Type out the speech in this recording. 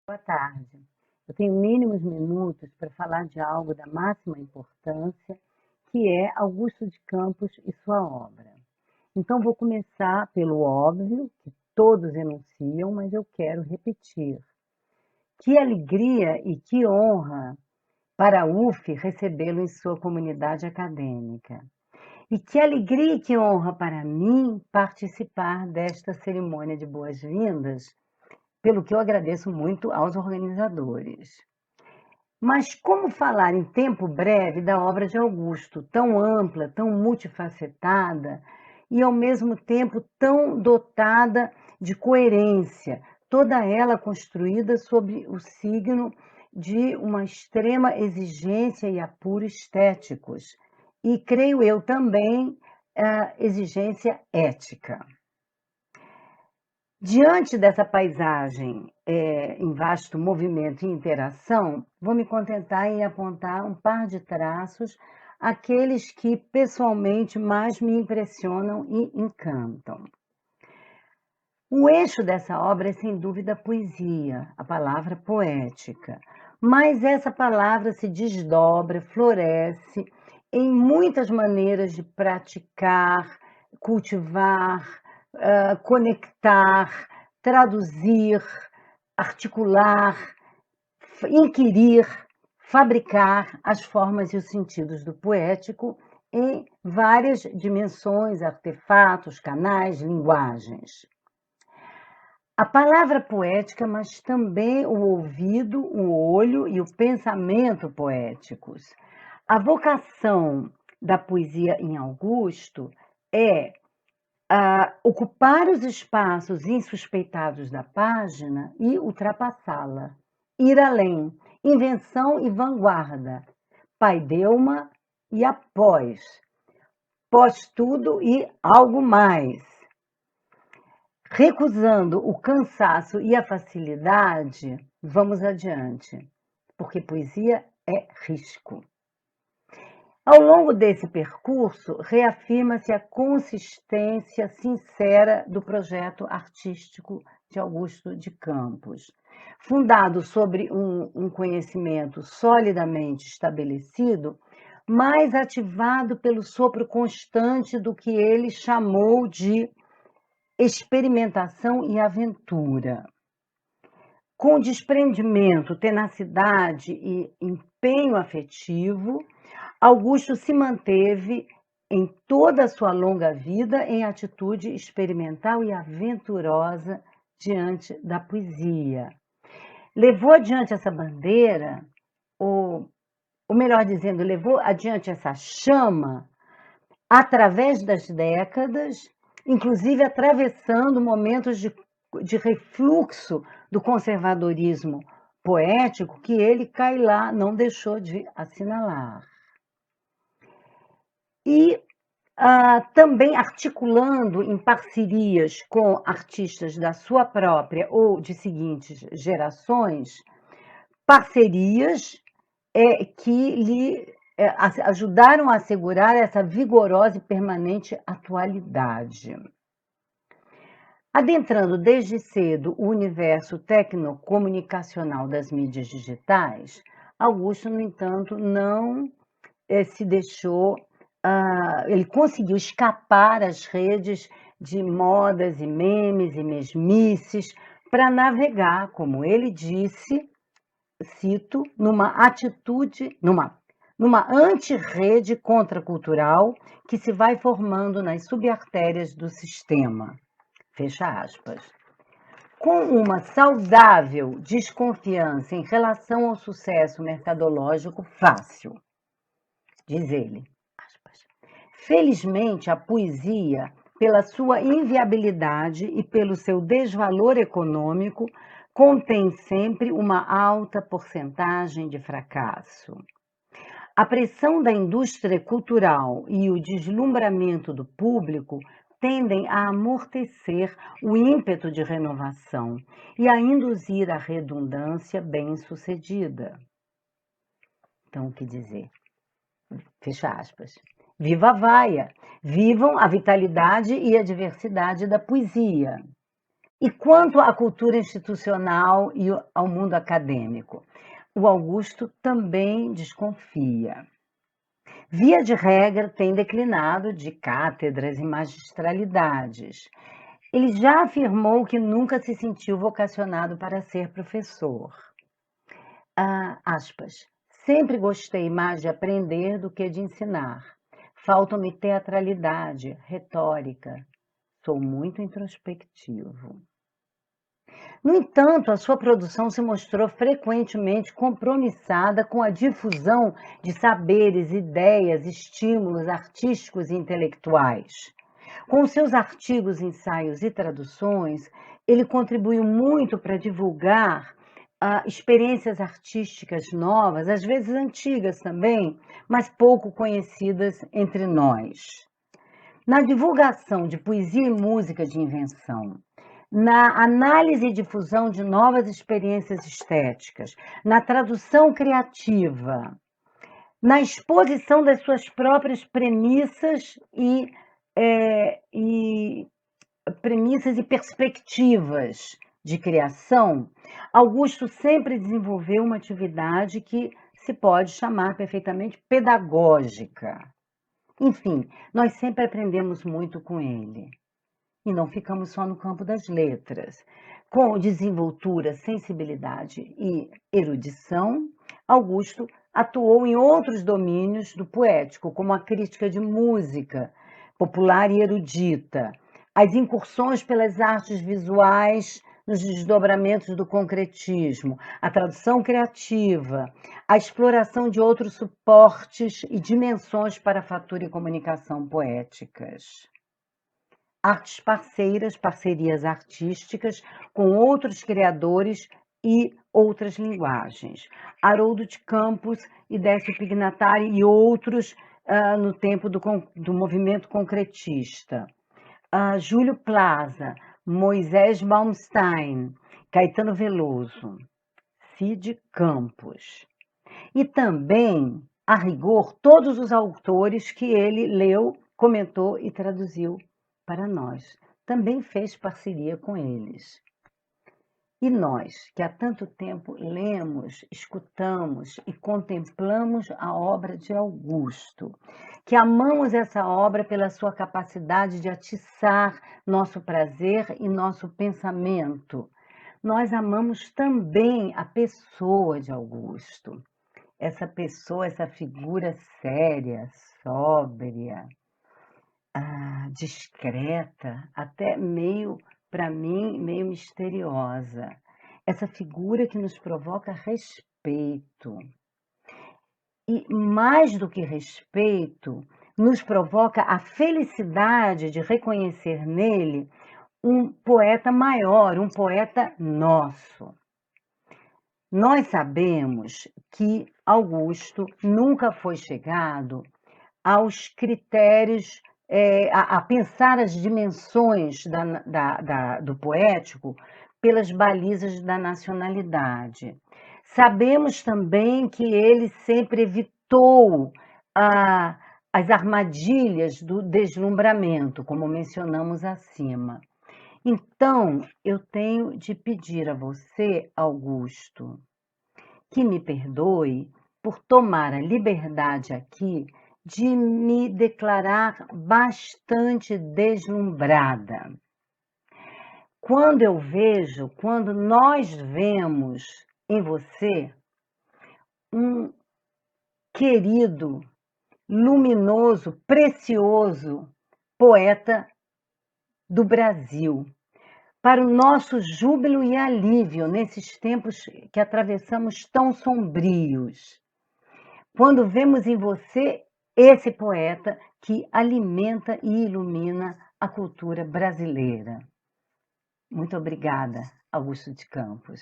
Boa tarde. Eu tenho mínimos minutos para falar de algo da máxima importância, que é Augusto de Campos e sua obra. Então, vou começar pelo óbvio, que todos enunciam, mas eu quero repetir. Que alegria e que honra para a UF recebê-lo em sua comunidade acadêmica. E que alegria e que honra para mim participar desta cerimônia de boas-vindas, pelo que eu agradeço muito aos organizadores. Mas como falar em tempo breve da obra de Augusto, tão ampla, tão multifacetada e ao mesmo tempo tão dotada de coerência, toda ela construída sob o signo de uma extrema exigência e apuro estéticos, e creio eu também exigência ética. Diante dessa paisagem em vasto movimento e interação, vou me contentar em apontar um par de traços, aqueles que pessoalmente mais me impressionam e encantam. O eixo dessa obra é, sem dúvida, a poesia, a palavra poética, mas essa palavra se desdobra, floresce em muitas maneiras de praticar, cultivar, conectar, traduzir, articular, inquirir, fabricar as formas e os sentidos do poético em várias dimensões, artefatos, canais, linguagens. A palavra poética, mas também o ouvido, o olho e o pensamento poéticos. A vocação da poesia em Augusto é ocupar os espaços insuspeitados da página e ultrapassá-la. Ir além, invenção e vanguarda, paideuma e após, pós-tudo e algo mais. Recusando o cansaço e a facilidade, vamos adiante, porque poesia é risco. Ao longo desse percurso, reafirma-se a consistência sincera do projeto artístico de Augusto de Campos, fundado sobre um conhecimento solidamente estabelecido, mas ativado pelo sopro constante do que ele chamou de experimentação e aventura. Com desprendimento, tenacidade e empenho afetivo, Augusto se manteve em toda a sua longa vida em atitude experimental e aventurosa diante da poesia. Levou adiante essa bandeira, ou melhor dizendo, levou adiante essa chama através das décadas, inclusive atravessando momentos de refluxo do conservadorismo poético que ele, cai lá, não deixou de assinalar. E também articulando em parcerias com artistas da sua própria ou de seguintes gerações, parcerias que lhe ajudaram a assegurar essa vigorosa e permanente atualidade. Adentrando desde cedo o universo tecnocomunicacional das mídias digitais, Augusto, no entanto, não se deixou, ele conseguiu escapar às redes de modas e memes e mesmices para navegar, como ele disse, cito, numa atitude, numa antirrede contracultural que se vai formando nas subartérias do sistema. Fecha aspas. Com uma saudável desconfiança em relação ao sucesso mercadológico fácil, diz ele. Aspas. Felizmente, a poesia, pela sua inviabilidade e pelo seu desvalor econômico, contém sempre uma alta porcentagem de fracasso. A pressão da indústria cultural e o deslumbramento do público tendem a amortecer o ímpeto de renovação e a induzir a redundância bem-sucedida. Então, o que dizer? Fecha aspas. Viva a vaia! Vivam a vitalidade e a diversidade da poesia. E quanto à cultura institucional e ao mundo acadêmico? O Augusto também desconfia. Via de regra, tem declinado de cátedras e magistralidades. Ele já afirmou que nunca se sentiu vocacionado para ser professor. Aspas. Sempre gostei mais de aprender do que de ensinar. Faltam-me teatralidade, retórica. Sou muito introspectivo. No entanto, a sua produção se mostrou frequentemente compromissada com a difusão de saberes, ideias, estímulos artísticos e intelectuais. Com seus artigos, ensaios e traduções, ele contribuiu muito para divulgar experiências artísticas novas, às vezes antigas também, mas pouco conhecidas entre nós. Na divulgação de poesia e música de invenção, na análise e difusão de novas experiências estéticas, na tradução criativa, na exposição das suas próprias premissas e perspectivas de criação, Augusto sempre desenvolveu uma atividade que se pode chamar perfeitamente pedagógica. Enfim, nós sempre aprendemos muito com ele. E não ficamos só no campo das letras. Com desenvoltura, sensibilidade e erudição, Augusto atuou em outros domínios do poético, como a crítica de música popular e erudita, as incursões pelas artes visuais nos desdobramentos do concretismo, a tradução criativa, a exploração de outros suportes e dimensões para a fatura e comunicação poéticas. Artes parceiras, parcerias artísticas com outros criadores e outras linguagens. Haroldo de Campos e Décio Pignatari e outros no tempo do movimento concretista. Júlio Plaza, Moisés Baumstein, Caetano Veloso, Cid Campos. E também, a rigor, todos os autores que ele leu, comentou e traduziu para nós. Também fez parceria com eles. E nós, que há tanto tempo lemos, escutamos e contemplamos a obra de Augusto, que amamos essa obra pela sua capacidade de atiçar nosso prazer e nosso pensamento, nós amamos também a pessoa de Augusto. Essa pessoa, essa figura séria, sóbria, discreta, até meio, para mim, meio misteriosa. Essa figura que nos provoca respeito. E mais do que respeito, nos provoca a felicidade de reconhecer nele um poeta maior, um poeta nosso. Nós sabemos que Augusto nunca foi chegado aos critérios, a pensar as dimensões do poético pelas balizas da nacionalidade. Sabemos também que ele sempre evitou as armadilhas do deslumbramento, como mencionamos acima. Então, eu tenho de pedir a você, Augusto, que me perdoe por tomar a liberdade aqui de me declarar bastante deslumbrada. Quando nós vemos em você um querido, luminoso, precioso poeta do Brasil, para o nosso júbilo e alívio nesses tempos que atravessamos tão sombrios. Quando vemos em você esse poeta que alimenta e ilumina a cultura brasileira. Muito obrigada, Augusto de Campos.